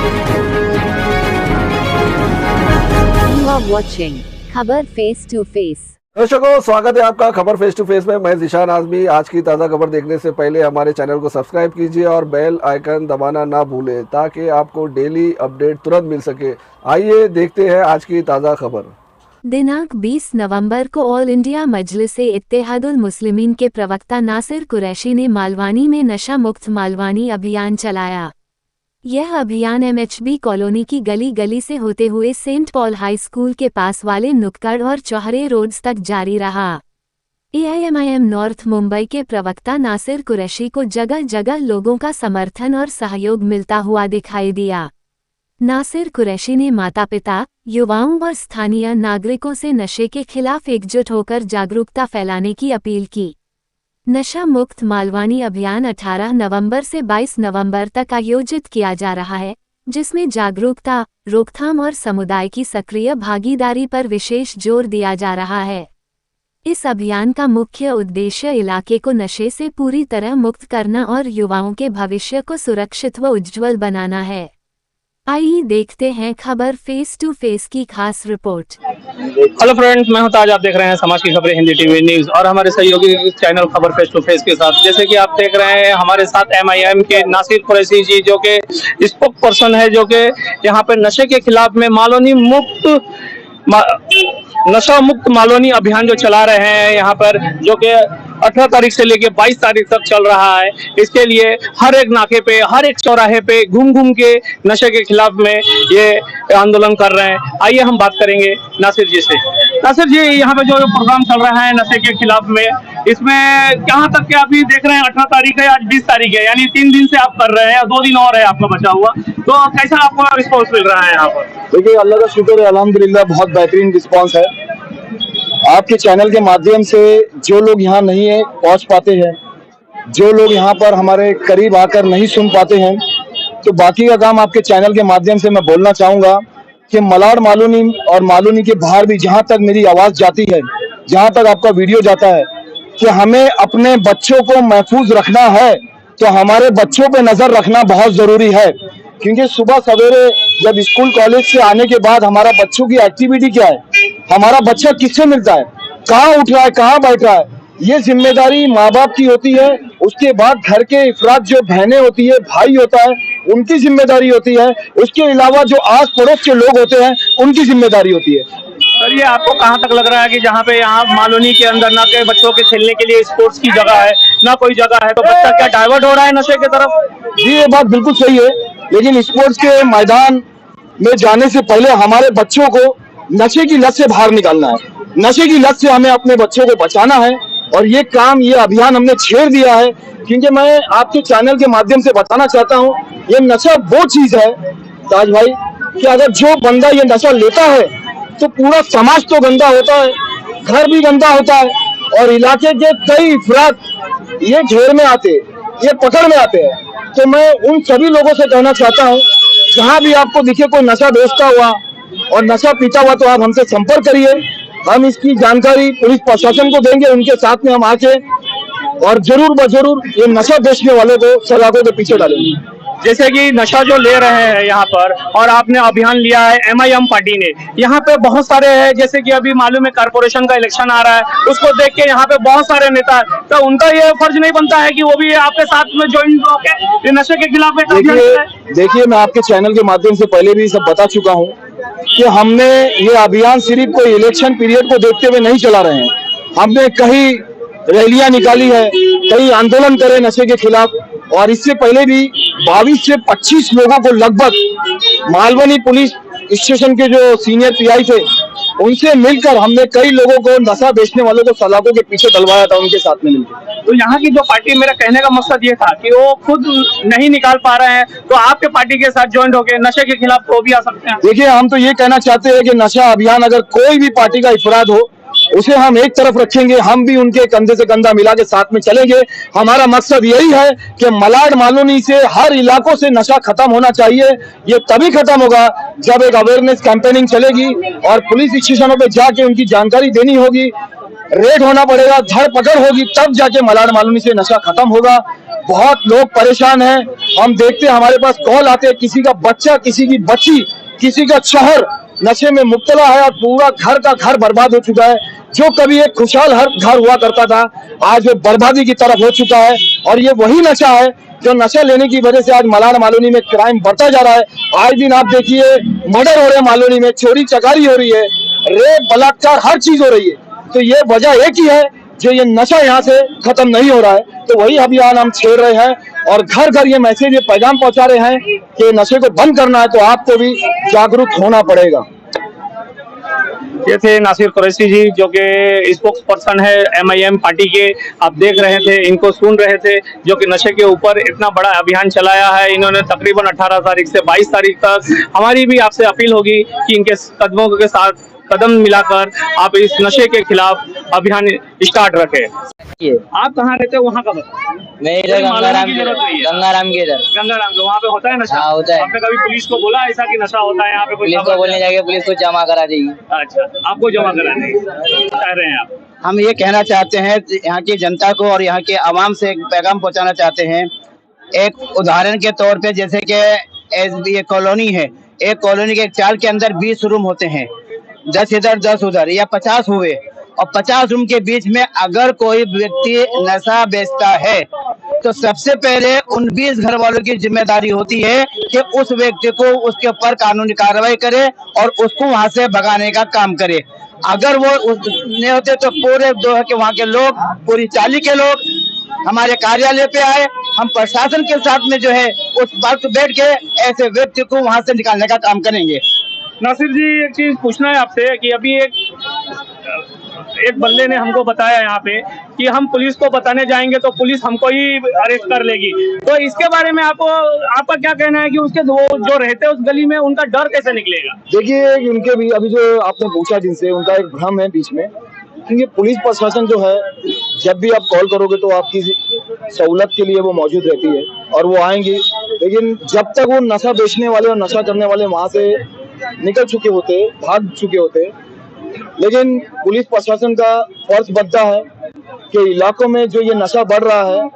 You are watching खबर face to face. दर्शकों, स्वागत है आपका खबर फेस टू फेस में। मैं ज़ीशान आज़मी। आज की ताज़ा खबर देखने से पहले हमारे चैनल को सब्सक्राइब कीजिए और बेल आइकन दबाना ना भूलें ताकि आपको डेली अपडेट तुरंत मिल सके। आइए देखते हैं आज की ताज़ा खबर। दिनांक 20 नवंबर को ऑल इंडिया मजलिस-ए-इत्तेहादुल मुस्लिमीन के प्रवक्ता नासिर कुरैशी ने मालवानी में नशा मुक्त मालवानी अभियान चलाया। यह अभियान MHB कॉलोनी की गली गली से होते हुए सेंट पॉल हाई स्कूल के पास वाले नुक्कड़ और चौहरे रोड्स तक जारी रहा। AIMIM नॉर्थ मुंबई के प्रवक्ता नासिर कुरैशी को जगह जगह लोगों का समर्थन और सहयोग मिलता हुआ दिखाई दिया। नासिर कुरैशी ने माता पिता, युवाओं और स्थानीय नागरिकों से नशे के खिलाफ एकजुट होकर जागरूकता फैलाने की अपील की। नशा मुक्त मालवानी अभियान 18 नवंबर से 22 नवंबर तक आयोजित किया जा रहा है, जिसमें जागरूकता, रोकथाम और समुदाय की सक्रिय भागीदारी पर विशेष जोर दिया जा रहा है। इस अभियान का मुख्य उद्देश्य इलाके को नशे से पूरी तरह मुक्त करना और युवाओं के भविष्य को सुरक्षित व उज्ज्वल बनाना है। आइए देखते हैं खबर फेस टू फेस की खास रिपोर्ट। हेलो फ्रेंड्स, मैं हूं ताज। आप देख रहे हैं समाज की खबरें हिंदी टीवी न्यूज़ और हमारे सहयोगी चैनल खबर फेस टू फेस के साथ। जैसे कि आप देख रहे हैं, हमारे साथ MIM के नासिर कुरैशी जी जो कि स्पोक पर्सन है, जो कि यहां पर नशे के खिलाफ में नशा मुक्त मालवानी अभियान जो चला रहे हैं यहाँ पर, जो कि 18 तारीख से लेके 22 तारीख तक चल रहा है। इसके लिए हर एक नाके पे, हर एक चौराहे पे घूम घूम के नशे के खिलाफ में ये आंदोलन कर रहे हैं। आइए हम बात करेंगे नासिर जी से। नासिर जी, यहाँ पे जो प्रोग्राम चल रहा है नशे के खिलाफ में, इसमें कहाँ तक के अभी देख रहे हैं? 18 तारीख है, आज 20 तारीख है, यानी 3 दिन से आप कर रहे हैं, 2 दिन और है आपका बचा हुआ। तो कैसा आपको रिस्पॉन्स मिल रहा है यहाँ पर? देखिए, अल्लाह का शुक्र है, अल्हम्दुलिल्लाह बहुत बेहतरीन रिस्पांस है। आपके चैनल के माध्यम से जो लोग यहाँ नहीं है पहुँच पाते हैं, जो लोग यहाँ पर हमारे करीब आकर नहीं सुन पाते हैं, तो बाकी का काम आपके चैनल के माध्यम से मैं बोलना चाहूँगा कि मलाड मालूनी और मालूनी के बाहर भी जहाँ तक मेरी आवाज़ जाती है, जहाँ तक आपका वीडियो जाता है, कि हमें अपने बच्चों को महफूज रखना है, तो हमारे बच्चों पे नज़र रखना बहुत ज़रूरी है। क्योंकि सुबह सवेरे जब स्कूल कॉलेज से आने के बाद हमारा बच्चों की एक्टिविटी क्या है, हमारा बच्चा किससे मिलता है, कहाँ उठ रहा है, कहाँ बैठ रहा है, ये जिम्मेदारी माँ बाप की होती है। उसके बाद घर के अफराद जो बहनें होती है, भाई होता है, उनकी जिम्मेदारी होती है। उसके अलावा जो आस पड़ोस के लोग होते हैं, उनकी जिम्मेदारी होती है। सर, ये आपको कहाँ तक लग रहा है कि जहाँ पे यहाँ मालूनी के अंदर ना के बच्चों के खेलने के लिए स्पोर्ट्स की जगह है, ना कोई जगह है, तो बच्चा क्या डाइवर्ट हो रहा है नशे की तरफ? जी, ये बात बिल्कुल सही है, लेकिन स्पोर्ट्स के मैदान में जाने से पहले हमारे बच्चों को नशे की लत से बाहर निकालना है। नशे की लत से हमें अपने बच्चों को बचाना है, और ये काम, ये अभियान हमने छेड़ दिया है। क्योंकि मैं आपके चैनल के माध्यम से बताना चाहता हूँ, ये नशा वो चीज है ताज भाई, कि अगर जो बंदा ये नशा लेता है तो पूरा समाज तो गंदा होता है, घर भी गंदा होता है, और इलाके के कई अफराद ये घेर में आते, ये पकड़ में आते हैं। तो मैं उन सभी लोगों से कहना चाहता हूँ, जहाँ भी आपको दिखे कोई नशा बेचता हुआ और नशा पीता हुआ, तो आप हमसे संपर्क करिए। हम इसकी जानकारी पुलिस प्रशासन को देंगे, उनके साथ में हम आके और जरूर बजरूर ये नशा बेचने वालों को सलाखों के पीछे डालेंगे। जैसे कि नशा जो ले रहे हैं यहाँ पर, और आपने अभियान लिया है MIM पार्टी ने, यहाँ पे बहुत सारे हैं, जैसे कि अभी मालूम है कारपोरेशन का इलेक्शन आ रहा है, उसको देख के यहाँ पे बहुत सारे नेता, तो उनका ये फर्ज नहीं बनता है कि वो भी आपके साथ में ज्वाइन होकर नशे के खिलाफ? देखिए, मैं आपके चैनल के माध्यम से पहले भी सब बता चुका हूँ कि हमने ये अभियान सिर्फ कोई इलेक्शन पीरियड को देखते हुए नहीं चला रहे हैं। हमने कई रैलियां निकाली है, कई आंदोलन करे नशे के खिलाफ, और इससे पहले भी 22 से 25 लोगों को लगभग मालवनी पुलिस स्टेशन के जो सीनियर PI थे, उनसे मिलकर हमने कई लोगों को, नशा बेचने वालों को सलाखों के पीछे डलवाया था उनके साथ में मिलकर। तो यहाँ की जो पार्टी, मेरा कहने का मकसद ये था कि वो खुद नहीं निकाल पा रहे हैं, तो आपके पार्टी के साथ ज्वाइन होकर नशे के खिलाफ वो भी आ सकते हैं। देखिए, हम तो ये कहना चाहते हैं कि नशा अभियान, अगर कोई भी पार्टी का इफराद हो, उसे हम एक तरफ रखेंगे, हम भी उनके कंधे से कंधा मिला के साथ में चलेंगे। हमारा मकसद यही है कि मलाड मालूनी से हर इलाकों से नशा खत्म होना चाहिए। ये तभी खत्म होगा जब एक अवेयरनेस कैंपेनिंग चलेगी और पुलिस स्टेशनों पे जाके उनकी जानकारी देनी होगी, रेड होना पड़ेगा, धरपकड़ होगी, तब जाके मलाड मालूनी से नशा खत्म होगा। बहुत लोग परेशान हैं, हम देखते हैं हमारे पास कॉल आते हैं, किसी का बच्चा, किसी की बच्ची, किसी का शौहर नशे में मुब्तला है और पूरा घर का घर बर्बाद हो चुका है। जो कभी एक खुशहाल हर घर हुआ करता था, आज वो बर्बादी की तरफ हो चुका है। और ये वही नशा है जो नशा लेने की वजह से आज मलाड मालूनी में क्राइम बढ़ता जा रहा है। आज दिन आप देखिए मर्डर हो रहे हैं मालूनी में, चोरी चकारी हो रही है, रेप बलात्कार हर चीज हो रही है। तो ये वजह एक ही है, जो ये नशा यहाँ से खत्म नहीं हो रहा है। तो वही अभियान हम छेड़ रहे हैं और घर घर ये मैसेज, ये पैगाम पहुंचा रहे हैं कि नशे को बंद करना है तो आपको भी जागरूक होना पड़ेगा। ये थे नासिर कुरैशी जी, जो कि स्पोक्स पर्सन है MIM पार्टी के। आप देख रहे थे, इनको सुन रहे थे, जो कि नशे के ऊपर इतना बड़ा अभियान चलाया है इन्होंने। तकरीबन 18 तारीख से 22 तारीख तक हमारी भी आपसे अपील होगी कि इनके कदमों के साथ कदम मिलाकर आप इस नशे के खिलाफ अभियान स्टार्ट रखें। आप कहाँ रहते हो, वहाँ का बताओ। मैं इधर गंगाराम के इधर गंगाराम के वहाँ पे होता है नशा? हाँ, होता है। आपने कभी पुलिस को बोला ऐसा कि नशा होता है यहाँ पे? पुलिस को बोलने जाएंगे, पुलिस को जमा करा देगी। अच्छा, आपको जमा करा देगी, कह रहे हैं आप। हम ये कहना चाहते हैं यहाँ की जनता को और यहाँ के आवाम से एक पैगाम पहुँचाना चाहते हैं। एक उदाहरण के तौर पे, जैसे कि ये कॉलोनी है, एक कॉलोनी के 4 के अंदर 20 रूम होते हैं, 10 इधर 10 उधर, या 50 हुए, और 50 रूम के बीच में अगर कोई व्यक्ति नशा बेचता है तो सबसे पहले उन 20 घर वालों की जिम्मेदारी होती है कि उस व्यक्ति को उसके ऊपर कानूनी कार्रवाई करे और उसको वहां से भगाने का काम करे। अगर वो नहीं होते तो पूरे वहाँ के लोग, पूरी चाली के लोग हमारे कार्यालय पे आए, हम प्रशासन के साथ में जो है उस वक्त बैठ के ऐसे व्यक्ति को वहां से निकालने का काम करेंगे। नासिर जी, एक चीज पूछना है आपसे कि अभी एक बंदे ने हमको बताया यहाँ पे कि हम पुलिस को बताने जाएंगे तो पुलिस हमको ही अरेस्ट कर लेगी। तो इसके बारे में आपका क्या कहना है कि उसके जो रहते हैं उस गली में, उनका डर कैसे निकलेगा? देखिए, उनके भी अभी जो आपने पूछा जिनसे, उनका एक भ्रम है बीच में, क्योंकि पुलिस प्रशासन जो है, जब भी आप कॉल करोगे तो आपकी सहूलत के लिए वो मौजूद रहती है और वो आएंगी। लेकिन जब तक वो नशा बेचने वाले और नशा करने वाले वहां से निकल चुके होते, भाग चुके होते, लेकिन पुलिस प्रशासन का फर्ज बनता है कि इलाकों में जो ये नशा बढ़ रहा है,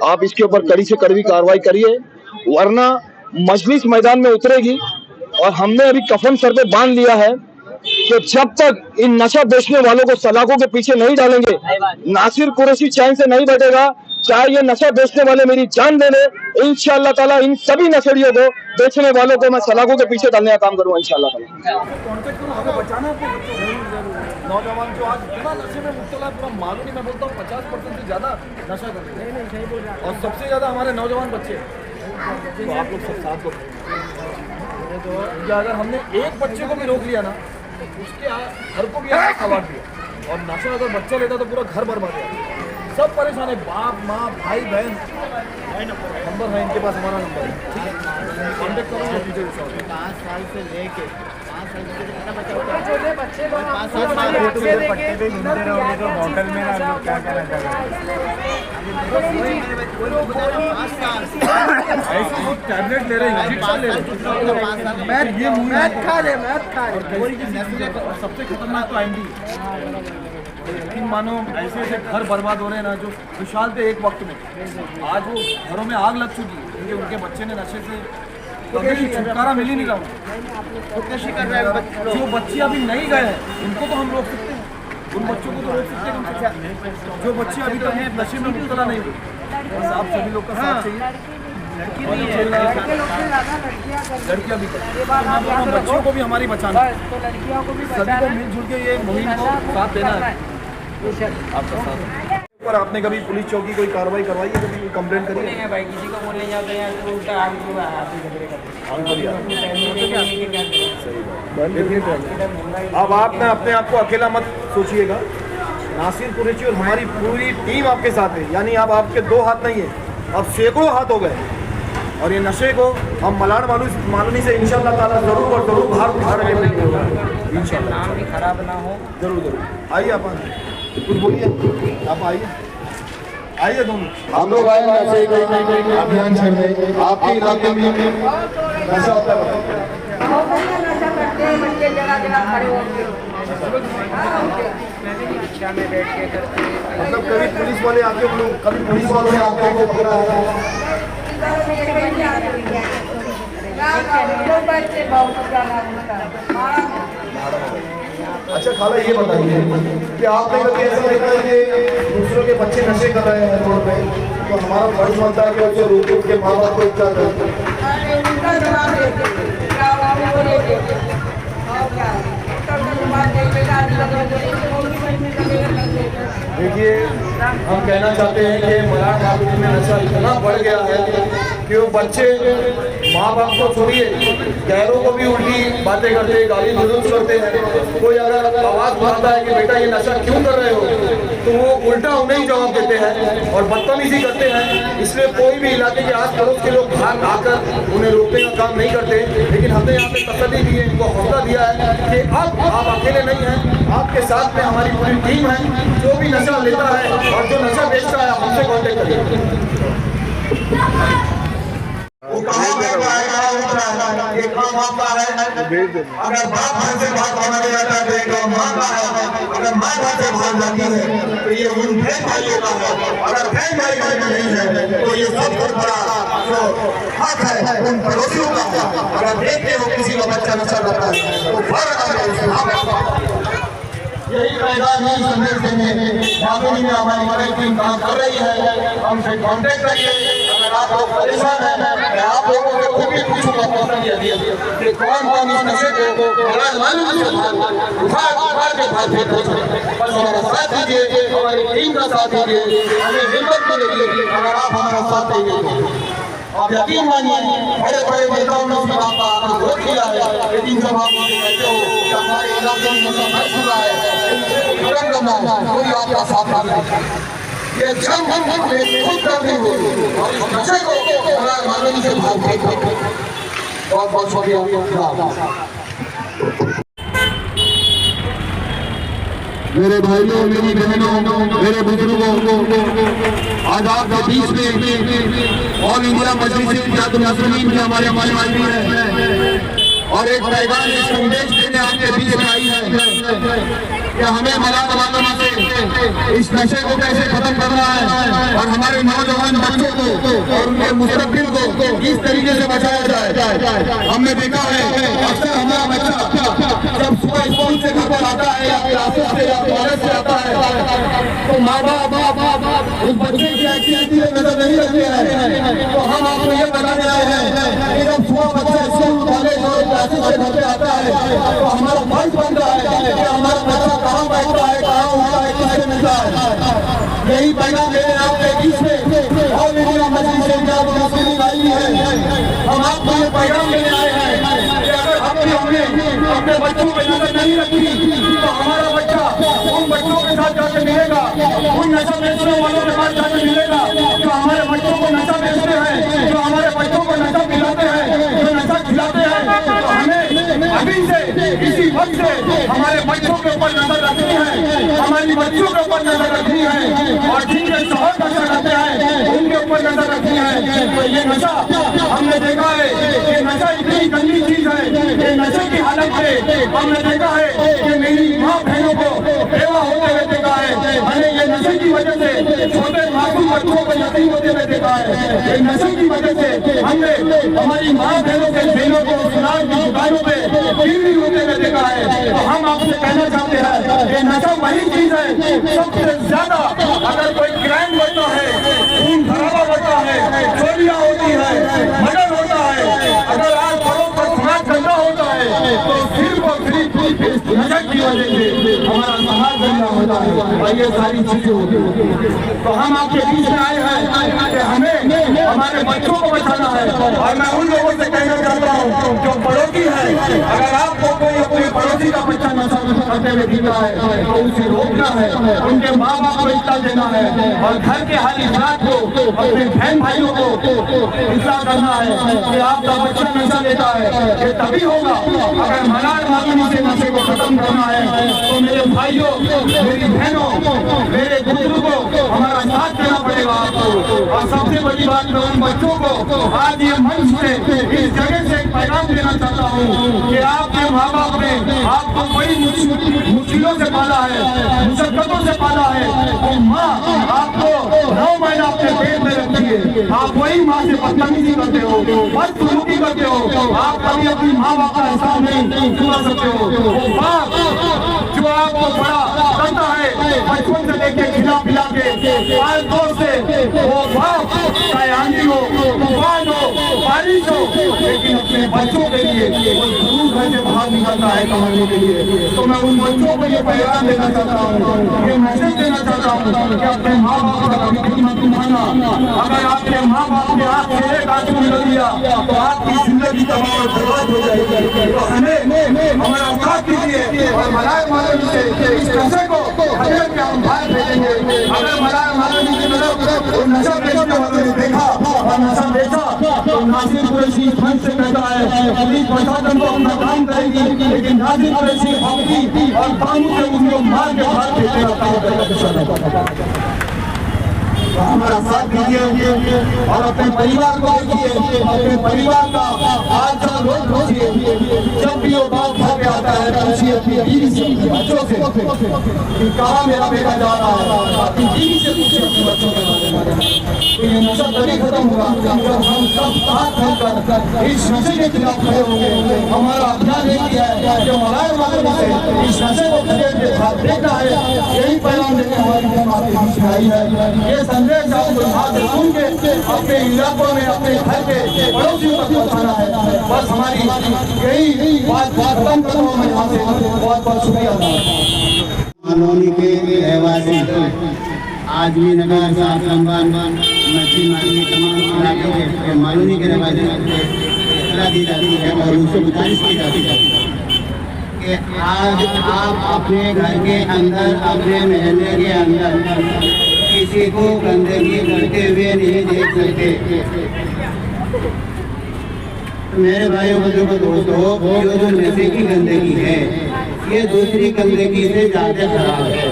आप इसके ऊपर कड़ी से कड़ी कार्रवाई करिए, वरना मजलिस मैदान में उतरेगी। और हमने अभी कफन सर पे बांध लिया है कि जब तक इन नशा बेचने वालों को सलाखों के पीछे नहीं डालेंगे, नासिर कुरैशी चैन से नहीं बैठेगा। चाहे ये नशा बेचने वाले मेरी जान दे दे, इंशाअल्लाह ताला इन सभी नशेड़ियों को, बेचने वालों को मैं सलाखों के पीछे डालने का काम करूंगा इंशाअल्लाह ताला। नौजवान जो आज इतना नशे में मुब्तला है, पूरा मालूम ही, मैं बोलता हूँ 50% से ज्यादा नशा कर रहे हैं और सबसे ज्यादा हमारे नौजवान बच्चे। तो आप लोग सब साथ हो, तो अगर हमने एक बच्चे को भी रोक लिया ना, उसके घर को भी सवार दिया। और नशा अगर बच्चा लेता तो पूरा घर बर्बाद हो जाता। सब परेशान है, बाप माँ भाई बहन। नंबर है इनके पास, हमारा नंबर है, ठीक है, कॉन्टेक्ट करो। 5 साल से लेके 5 साल से कितना बच्चा होता है, बच्चे 5 साल पट्टे पे घूमते रहोगे तो होटल में ना लोग क्या क्या रहता है, ऐसे टैबलेट ले रहे हैं, इंजेक्शन ले रहे हैं, मैथ खा रहे। सबसे खतरनाक तो IMD। लेकिन मानो ऐसे ऐसे घर बर्बाद हो रहे हैं ना, जो खुशहाल थे एक वक्त में, आज वो घरों में आग लग चुकी है क्योंकि उनके बच्चे ने नशे से छुटकारा मिल ही नहीं रहा। जो बच्चे अभी नहीं गए हैं उनको तो हम रोक सकते हैं, उन बच्चों को तो रोक सकते हैं जो बच्चे अभी तक नशे में मुब्तला नहीं हुए। बस आप सभी लोग का साथ चाहिए, लड़कियां भी कर, बच्चों को भी हमारी बचाना, सभी को मिलजुल के ये मुहिम को साथ देना है, आपका साथ। और आपने कभी पुलिस चौकी कोई कार्रवाई करवाई है, कभी कंप्लेंट करी है? भाई किसी को बोलने जाते हैं तो उल्टा अब आप ना अपने आप को अकेला मत सोचिएगा। नासिर कुरैशी और हमारी पूरी टीम आपके साथ है, यानी अब आपके 2 हाथ नहीं है, अब सैकड़ों हाथ हो गए। और ये नशे को हम मलाड मालूनी से इंशाअल्लाह ताला जरूर और जरूर बाहर निकालेंगे इंशाअल्लाह। नाम भी खराब ना हो, जरूर। आइए आप कुछ बोलिए, आप आइए दोनों। हम लोग आए नशे का अभियान छेड़ने। आपके इलाके में नशा होता है? नशा करते हैं बच्चे, जरा मतलब कभी पुलिस वाले आके कभी पुलिस वाले आके पकड़ा है। अच्छा खाला ये बताइए कि आपने कभी ऐसा देखा है कि दूसरों के बच्चे नशे कर रहे हैं रोड पे, तो हमारा फर्ज बनता है कि उसे रोक के माँ बाप को उपचार देखिए हम कहना चाहते हैं कि मलाड मार्केट में नशा इतना बढ़ गया है कि वो बच्चे माँ बाप को छोड़िए गैरों को भी उल्टी बातें करते हैं, गाली गलौज करते हैं। कोई अगर आवाज़ उठाता है कि बेटा ये नशा क्यों कर रहे हो, तो वो उल्टा उन्हें ही जवाब देते हैं और बदतमीजी करते हैं। इसलिए कोई भी इलाके के आस पड़ोस के लोग बाहर आकर उन्हें रोकने का काम नहीं करते, लेकिन हमने यहाँ पे तसल्ली दी है, इनको हौसला दिया है कि अब आप अकेले नहीं हैं, आपके साथ में हमारी पूरी टीम है। जो भी नशा लेता है और जो नशा बेचता है हमसे कॉन्टेक्ट करिए। वो कहाँ पे पाएगा, ये काम आपका है। अगर बाप घर से बात मांगने जाता है तो ये काम माँ का है, अगर माँ घर से बाहर जाती है तो ये उन बहन भाइयों का है, अगर बहन भाई घर में नहीं है तो ये सब बहुत बड़ा जो हक है उन पड़ोसियों का है। अगर देखते हो किसी का बच्चा नशा करता है तो फर्क यही पैगाम ही संदेश देने बागोनी में हमारी टीम काम कर रही है। हमसे कांटेक्ट करिए। अगर आप लोग परेशान हैं, मैं आप लोगों से खुद भी पूछूंगा कि कौन कौन इस नशे को उठा के भाग बस हमारा साथ दीजिए, हमारी टीम का साथ दीजिए, हमें हिम्मत मिलेगी अगर आप हमारा साथ देंगे। आप यकीन मानिए बड़े बड़े नेताओं ने उस बात का विरोध किया है, लेकिन जब आप मुझे कहते हो कि हमारे इलाके में नशा बढ़ चुका है, खत्म करना है, कोई आपका साथ नहीं। ये जंग हमें खुद करनी होगी और इस नशे को हमारे मानवी से भाग देंगे। बहुत बहुत शुक्रिया। मेरे भाइयों, मेरी बहनों, मेरे बुजुर्गों, आज आपके बीच में ऑल इंडिया मजलिस इत्तेहादुल मुस्लिमीन की हमारे मालूम है और एक पैगाम संदेश देने आपके बीच में आई है कि हमें मलाड वालों से इस नशे को कैसे खत्म करना है और हमारे नौजवान बच्चों को और उनके मुस्तकबिल को किस तरीके से बचाया जाए। हमने देखा है अक्सर हमारा बच्चा जब सुबह स्कूल से घर पर आता है या क्लासेस से या कॉलेज से आता है तो माँ बाप उस बच्चे की एक्टिविटी में नजर नहीं रखते हैं। तो हम आपको ये बताने आए हैं कि जब सुबह बच्चा स्कूल कॉलेज और क्लासेस से घर पे आता है तो हमारा फर्ज बनता है कि हमारा बच्चा कहाँ बैठता है, कहाँ उठता है, किससे मिलता है। यही पैगाम मेरे आपके बीच में ऑल इंडिया मजलिस इत्तेहादुल मुस्लिमीन आई है। हम आपको ये पैगाम देने आए हैं कि अगर हमने अपने बच्चों पे नजर नहीं रखी तो हमारा बच्चा उन बच्चों के साथ जाकर मिलेगा, उन नशा बेचने वालों के साथ जाकर मिलेगा जो हमारे बच्चों को नशा बेचते हैं, जो हमारे बच्चों को नशा पिलाते हैं, जो नशा खिलाते हैं। तो हमें अभी से इसी वक्त से हमारे बच्चों के ऊपर नजर रखनी है, हमारी बच्चियों के ऊपर नजर रखनी है और जिनके शौहर नशा करते हैं उनके ऊपर नजर रखनी है। तो ये नशा हमने देखा है कि नशा इतनी गंदी चीज है, ये नशे की हालत में हमने देखा है कि मेरी माँ बहनों को बेवा होते हुए देखा है। मैंने ये नशे की वजह से छोटे मासूम बच्चों को यतीम होते हुए देखा है। ये नशे की वजह से हमने हमारी माँ बहनों के बहनों को सुनार की दुकानों पे गिरवी होते हुए देखा है। तो हम आपसे कहना चाहते हैं कि नशा वही चीज है सबसे ज्यादा अगर कोई क्राइम बढ़ता है, खून खराबा बढ़ता है, चोरियां होती है, मर्डर होता है, अगर आज पड़ोस पर समाज गंदा होता है तो सिर्फ और सिर्फ नशा की वजह से हमारा समाज गंदा होता है और ये सारी चीजें होती है। तो हम आपके बीच में आए हैं कि हमें हमारे बच्चों को बचाना है और मैं उन लोगों से कहना चाहता हूँ जो पड़ोसी है, अगर आपको कोई अपने पड़ोसी का बच्चा नशा करते हुए दिख रहा है तो उसे रोकना है, उनके माँ बाप को इतना देना है और घर के हर इजलास को अपने बहन भाइयों को इतना करना है कि आपका बच्चा नशा लेता है ये तभी होगा अगर मलाड मालूमी से नशे को खत्म करना है। तो मेरे भाइयों, मेरी बहनों, मेरे बुजुर्गों, हमारा साथ देना पड़ेगा आपको। और सबसे बड़ी बात मैं उन बच्चों को आज ये मंच से इस जगह से एक पैगाम देना चाहता हूँ कि आपके माँ बाप ने आपको बड़ी मुश्किलों से पाला है, मुशक्कतों से पाला है। वो माँ आपको 9 महीना अपने पेट में रखती है, आप वही माँ से बदतमीजी करते हो, बदसलूकी करते हो। आप कभी अपनी माँ बाप का एहसान नहीं पूरा सकते हो। वो बाप जो आपको बड़ा करता है बचपन से लेके खिला पिला के पाल पोस से, वो बाप चाहे आंधी हो, तूफान हो, बारिश हो, लेकिन अपने बच्चों के लिए वो जरूर घर से बाहर निकलता है कमाने के लिए। तो मैं उन बच्चों को ये पैगाम देना चाहता हूँ, ये मैसेज देना चाहता हूँ कि अपने माँ बाप का कभी भी मत माना। अगर आपके माँ बाप ने आपसे एक आंसू निकल दिया तो आपकी जिंदगी तबाह और बर्बाद हो जाएगी। तो हमें हमारा साथ दीजिए और मलाय मालवी से इस नशे को हमें के हम बाहर भेजेंगे। अगर मलाय मालवी की तरफ नशा बेचने वालों ने देखा और नशा बेचा तो नासिर कुरैशी फंड से कहता है पुलिस प्रशासन को अपना काम करेगी, लेकिन नासिर कुरैशी हफ्ती और कानून से उसको मार के बाहर भेजने का काम करेगा। हमारा साथ दीजिए और अपने परिवार को देखिए, अपने परिवार का आज का रोज खोजिए। जब भी वो बात घर पे आता है पूछिए अपनी बीवी से, अपने बच्चों से कि कहाँ मेरा बेटा जा रहा है। अपनी बीवी से पूछिए, अपने बच्चों के बारे में। तो ये नशा तभी खत्म होगा जब हम सब साथ मिलकर इस नशे के खिलाफ खड़े होंगे। हमारा अभियान एक ही है जो मलाय वाले से इस नशे को देखना है। यही पैगाम लेकर हमारी टीम आपके बीच में आई है। ये संदेश आपको यहाँ से सुन के अपने इलाकों में, अपने घर के पड़ोसियों तक पहुँचाना है। बस हमारी यही बात खत्म करता हूँ मैं यहाँ से। बहुत बहुत शुक्रिया। कॉलोनी के रहवासी आजमी नगर साफलंबान मछली मार्केट तमाम इलाके के कॉलोनी के रहवासी इतला दी जाती है और उनसे गुजारिश की जाती है कि आज आप अपने घर के अंदर, अपने महल्ले के अंदर किसी को गंदगी करते हुए नहीं देख सकते। मेरे भाइयों बच्चों दोस्तों, जो नशे की गंदगी है ये दूसरी गंदगी से ज्यादा खराब है।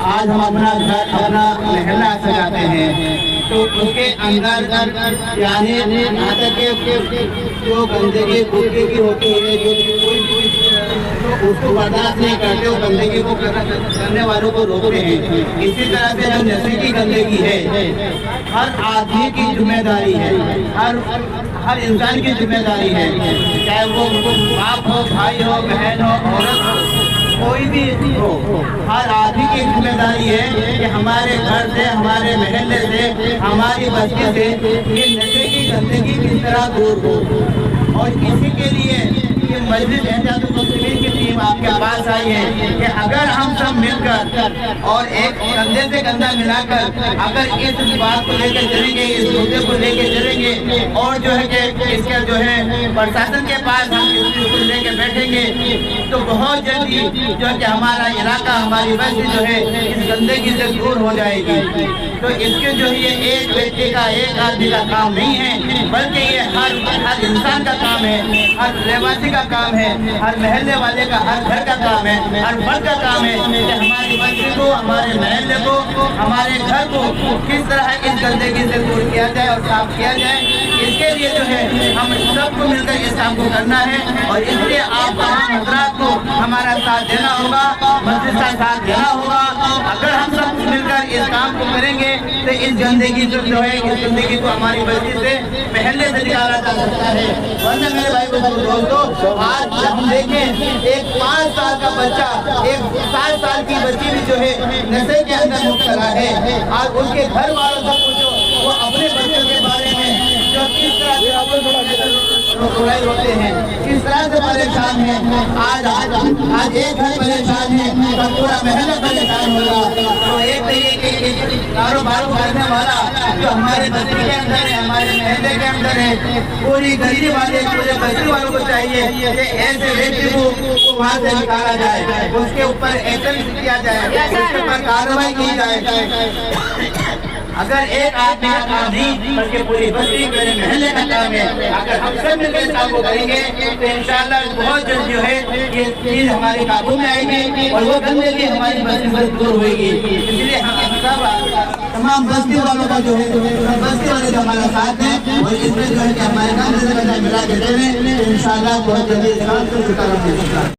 आज हम अपना घर, अपना महल्ला सजाते हैं तो उसके अंदर यानी जो गंदगी गुटके की होती है, जो उसको बर्दाश्त नहीं करते, वो गंदगी को करने वालों को रोकते हैं। इसी तरह से जो नशे की गंदगी है हर आदमी की जिम्मेदारी है, हर इंसान की जिम्मेदारी है, चाहे वो बाप हो, भाई हो, बहन हो, औरत हो, कोई भी हो। हर आदमी की जिम्मेदारी है कि हमारे घर से, हमारे महल्ले से, हमारी बस्ती से ये नशे की गंदगी किस तरह दूर हो। और इसी के लिए ये मजलिस इत्तेहादुल मुस्लिमीन की टीम आपके पास आई है कि अगर हम सब मिलकर और एक कंधे से कंधा मिलाकर अगर इस बात को लेकर चलेंगे, इस मुद्दे को लेकर चलेंगे और जो है कि इसका जो है प्रशासन के पास हम इसको लेकर बैठेंगे तो बहुत जल्दी जो है कि हमारा इलाका, हमारी बस्ती जो है इस गंदगी से दूर हो जाएगी। तो इसके जो ये एक व्यक्ति का, एक आदमी का काम नहीं है, बल्कि ये हर इंसान का काम है, हर रहवासी का काम है, हर महल्ले वाले का, हर घर का काम है, हर वर्ग का काम है कि हमारी बस्ती को, हमारे महल्ले को, हमारे घर को किस तरह इस गंदगी से दूर किया जाए और साफ किया जाए। इसके लिए जो है हम सबको मिलकर इस काम को करना है और इसलिए आप तमाम हजरात को हमारा साथ देना होगा, मस्जिद का साथ देना होगा। अगर हम सब मिलकर इस काम को करेंगे तो इस गंदगी जो है, इस गंदगी को हमारी बस्ती से, महल्ले से निकाला जा सकता है। वरना मेरे भाई दोस्तों, आज हम देखें एक 5 साल का बच्चा, एक 7 साल की बच्ची भी जो है नशे के अंदर मुब्तला है। आज उसके घर वालों से पूछो वो अपने बच्चों के बारे में जो किस तरह से होते हैं, किस तरह से परेशान है। आज एक घर परेशान है तो पूरा महल्ला परेशान होगा। तो एक तरीके के कारोबार करने वाला जो हमारे बस्ती के अंदर है, हमारे महल्ले के अंदर है, पूरी गली वाले, पूरे बस्ती वालों को चाहिए कि ऐसे व्यक्ति को वहाँ से निकाला जाए, उसके ऊपर एक्शन किया जाए, उसके ऊपर कार्रवाई की जाए। अगर एक आदमी का काम नहीं बल्कि पूरी बस्ती, पूरे महल्ले का काम है। अगर हम सब मिलकर इस काम को करेंगे तो इंशाअल्लाह बहुत जल्द जो है ये चीज हमारे काबू में आएगी और वो गंदगी हमारी बस्ती से दूर होगी। इसलिए हम सब तमाम बस्ती वालों का जो है, बस्ती वाले जो हमारा साथ है और इसमें जो है कि हमारे काम से मिला के चले, इंशाअल्लाह बहुत जल्दी इस काम को छुटकारा मिल सकता है।